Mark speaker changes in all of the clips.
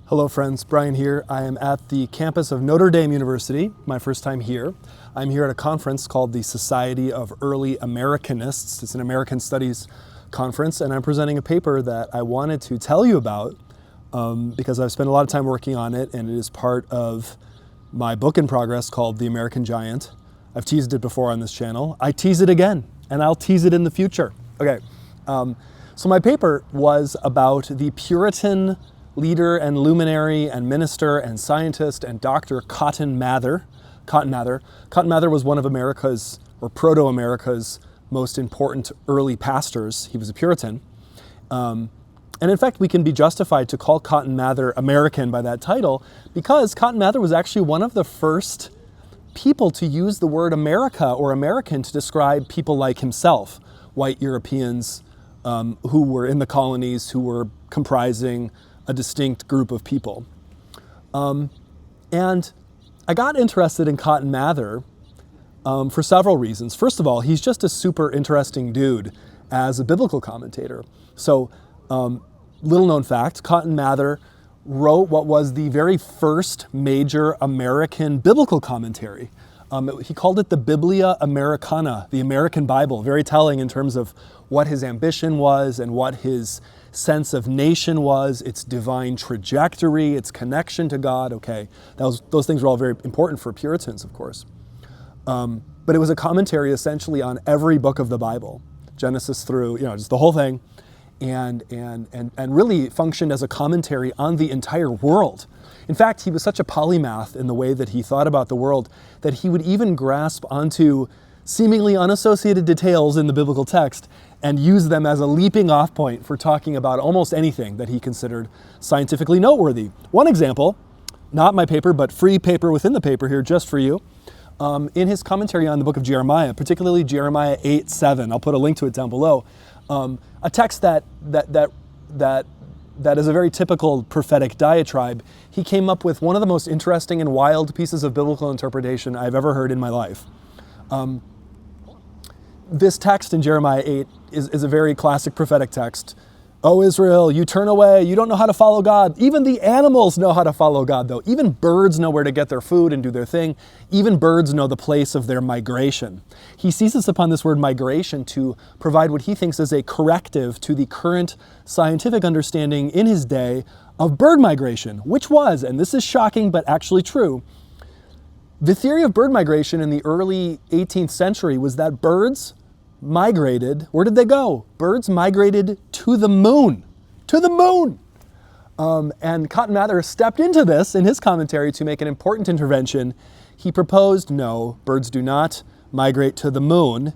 Speaker 1: Hello friends, Brian here. I am at the campus of Notre Dame University, my first time here. I'm here at a conference called the Society of Early Americanists. It's an American Studies conference, and I'm presenting a paper that I wanted to tell you about because I've spent a lot of time working on it, and it is part of my book in progress called The American Giant. I've teased it before on this channel. I tease it again, and I'll tease it in the future. Okay, so my paper was about the Puritan leader and luminary and minister and scientist and doctor Cotton Mather. Cotton Mather was one of America's, or Proto-America's, most important early pastors. He was a Puritan. And in fact, we can be justified to call Cotton Mather American by that title because Cotton Mather was actually one of the first people to use the word America or American to describe people like himself, white Europeans who were in the colonies, who were comprising a distinct group of people. And I got interested in Cotton Mather for several reasons. First of all, he's just a super interesting dude as a biblical commentator. So, little known fact, Cotton Mather wrote what was the very first major American biblical commentary. He called it the Biblia Americana, the American Bible, very telling in terms of what his ambition was and what his sense of nation was, its divine trajectory, its connection to God. Okay, those things were all very important for Puritans, of course. But it was a commentary essentially on every book of the Bible, Genesis through, just the whole thing, and really functioned as a commentary on the entire world. In fact, he was such a polymath in the way that he thought about the world that he would even grasp onto seemingly unassociated details in the biblical text and use them as a leaping off point for talking about almost anything that he considered scientifically noteworthy. One example, not my paper, but free paper within the paper here just for you, in his commentary on the book of Jeremiah, particularly Jeremiah 8:7. I'll put a link to it down below. A text that is a very typical prophetic diatribe. He came up with one of the most interesting and wild pieces of biblical interpretation I've ever heard in my life. This text in Jeremiah 8 is a very classic prophetic text. Oh, Israel, you turn away. You don't know how to follow God. Even the animals know how to follow God, though. Even birds know where to get their food and do their thing. Even birds know the place of their migration. He seizes upon this word migration to provide what he thinks is a corrective to the current scientific understanding in his day of bird migration, which was, and this is shocking but actually true, the theory of bird migration in the early 18th century was that birds migrated. Where did they go? Birds migrated to the moon. To the moon! And Cotton Mather stepped into this in his commentary to make an important intervention. He proposed, no, birds do not migrate to the moon.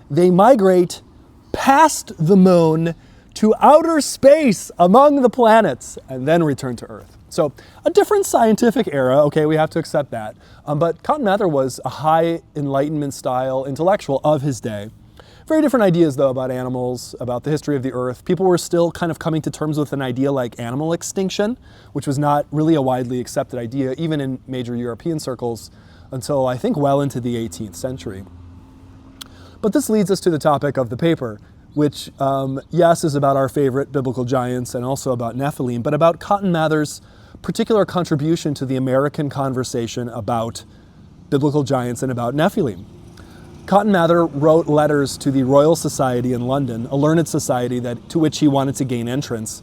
Speaker 1: They migrate past the moon to outer space among the planets and then return to Earth. So a different scientific era, okay, we have to accept that. But Cotton Mather was a high Enlightenment style intellectual of his day. Very different ideas though about animals, about the history of the earth. People were still kind of coming to terms with an idea like animal extinction, which was not really a widely accepted idea, even in major European circles, until I think well into the 18th century. But this leads us to the topic of the paper, which, yes, is about our favorite biblical giants and also about Nephilim, but about Cotton Mather's particular contribution to the American conversation about biblical giants and about Nephilim. Cotton Mather wrote letters to the Royal Society in London, a learned society to which he wanted to gain entrance.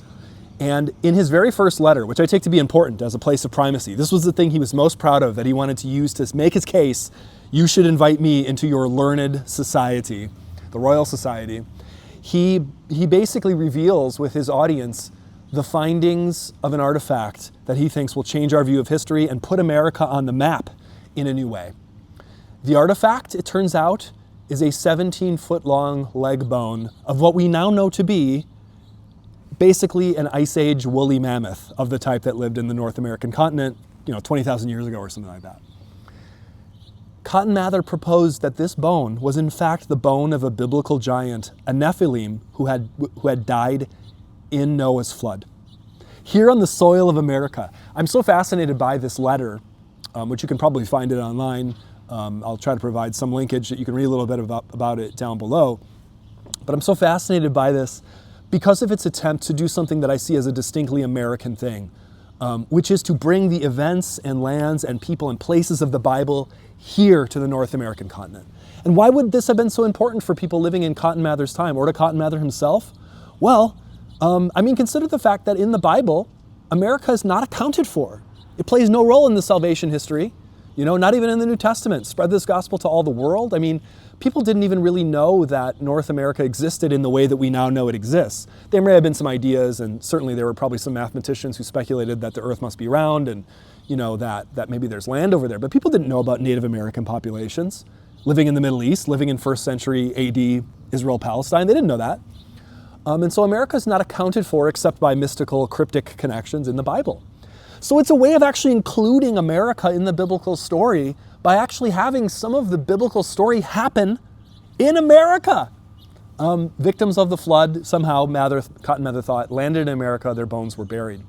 Speaker 1: And in his very first letter, which I take to be important as a place of primacy, this was the thing he was most proud of that he wanted to use to make his case, you should invite me into your learned society, the Royal Society. He basically reveals with his audience the findings of an artifact that he thinks will change our view of history and put America on the map in a new way. The artifact, it turns out, is a 17-foot-long leg bone of what we now know to be basically an Ice Age woolly mammoth of the type that lived in the North American continent, 20,000 years ago or something like that. Cotton Mather proposed that this bone was in fact the bone of a biblical giant, a Nephilim, who had died in Noah's flood. Here on the soil of America. I'm so fascinated by this letter, which you can probably find it online. I'll try to provide some linkage that you can read a little bit about it down below. But I'm so fascinated by this because of its attempt to do something that I see as a distinctly American thing. which is to bring the events and lands and people and places of the Bible here to the North American continent. And why would this have been so important for people living in Cotton Mather's time, or to Cotton Mather himself? Well, consider the fact that in the Bible, America is not accounted for. It plays no role in the salvation history, not even in the New Testament. Spread this gospel to all the world. People didn't even really know that North America existed in the way that we now know it exists. There may have been some ideas, and certainly there were probably some mathematicians who speculated that the earth must be round and that maybe there's land over there. But people didn't know about Native American populations living in the Middle East, living in 1st century AD Israel, Palestine. They didn't know that. And so America is not accounted for except by mystical, cryptic connections in the Bible. So it's a way of actually including America in the biblical story by actually having some of the biblical story happen in America. Victims of the flood, somehow Cotton Mather thought, landed in America, their bones were buried.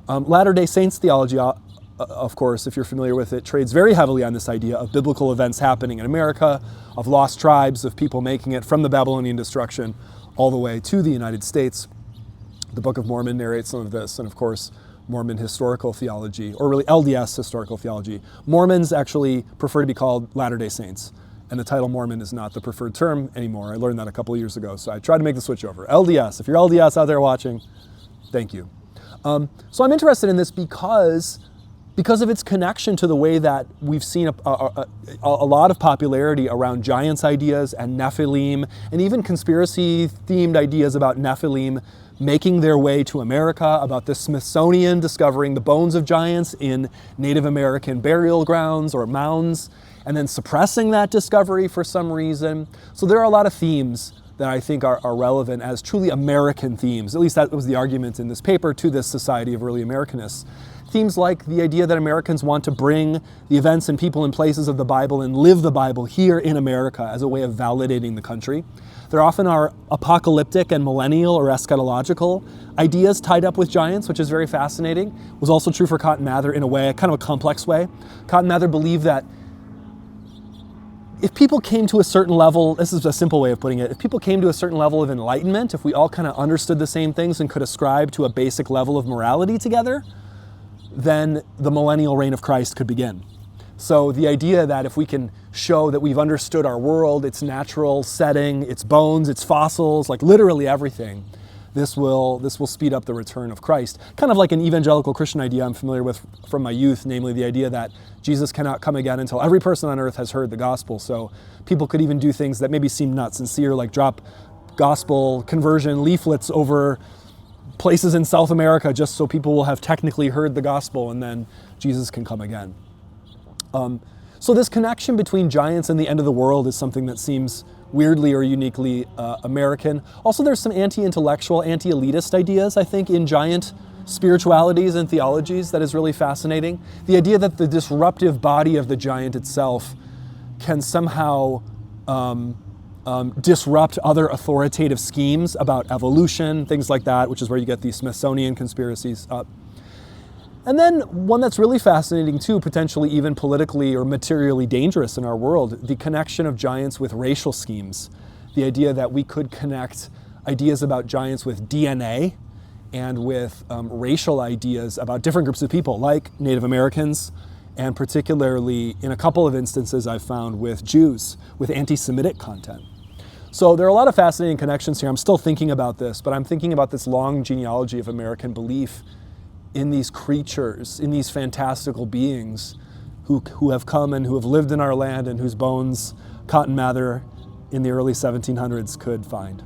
Speaker 1: Latter-day Saints theology, of course, if you're familiar with it, trades very heavily on this idea of biblical events happening in America, of lost tribes, of people making it from the Babylonian destruction all the way to the United States. The Book of Mormon narrates some of this, and of course, Mormon historical theology, or really LDS historical theology. Mormons actually prefer to be called Latter-day Saints, and the title Mormon is not the preferred term anymore. I learned that a couple of years ago, so I tried to make the switch over. LDS, if you're LDS out there watching, thank you. So I'm interested in this because of its connection to the way that we've seen a lot of popularity around giants ideas and Nephilim, and even conspiracy-themed ideas about Nephilim making their way to America, about the Smithsonian discovering the bones of giants in Native American burial grounds or mounds, and then suppressing that discovery for some reason. So there are a lot of themes that I think are relevant as truly American themes. At least that was the argument in this paper to this Society of Early Americanists. Themes like the idea that Americans want to bring the events and people and places of the Bible and live the Bible here in America as a way of validating the country. There often are apocalyptic and millennial or eschatological ideas tied up with giants, which is very fascinating. It was also true for Cotton Mather in a way, kind of a complex way. Cotton Mather believed that if people came to a certain level, this is a simple way of putting it, if people came to a certain level of enlightenment, if we all kind of understood the same things and could ascribe to a basic level of morality together, then the millennial reign of Christ could begin. So the idea that if we can show that we've understood our world, its natural setting, its bones, its fossils, like literally everything, this will speed up the return of Christ. Kind of like an evangelical Christian idea I'm familiar with from my youth, namely the idea that Jesus cannot come again until every person on earth has heard the gospel. So people could even do things that maybe seem not sincere, like drop gospel conversion leaflets over places in South America just so people will have technically heard the gospel and then Jesus can come again. So this connection between giants and the end of the world is something that seems weirdly or uniquely American. Also, there's some anti-intellectual, anti-elitist ideas, I think, in giant spiritualities and theologies that is really fascinating. The idea that the disruptive body of the giant itself can somehow disrupt other authoritative schemes about evolution, things like that, which is where you get these Smithsonian conspiracies up. And then one that's really fascinating too, potentially even politically or materially dangerous in our world, the connection of giants with racial schemes. The idea that we could connect ideas about giants with DNA and with racial ideas about different groups of people, like Native Americans, and particularly in a couple of instances I've found with Jews, with anti-Semitic content. So there are a lot of fascinating connections here. I'm still thinking about this, but I'm thinking about this long genealogy of American belief in these creatures, in these fantastical beings who have come and who have lived in our land and whose bones Cotton Mather in the early 1700s could find.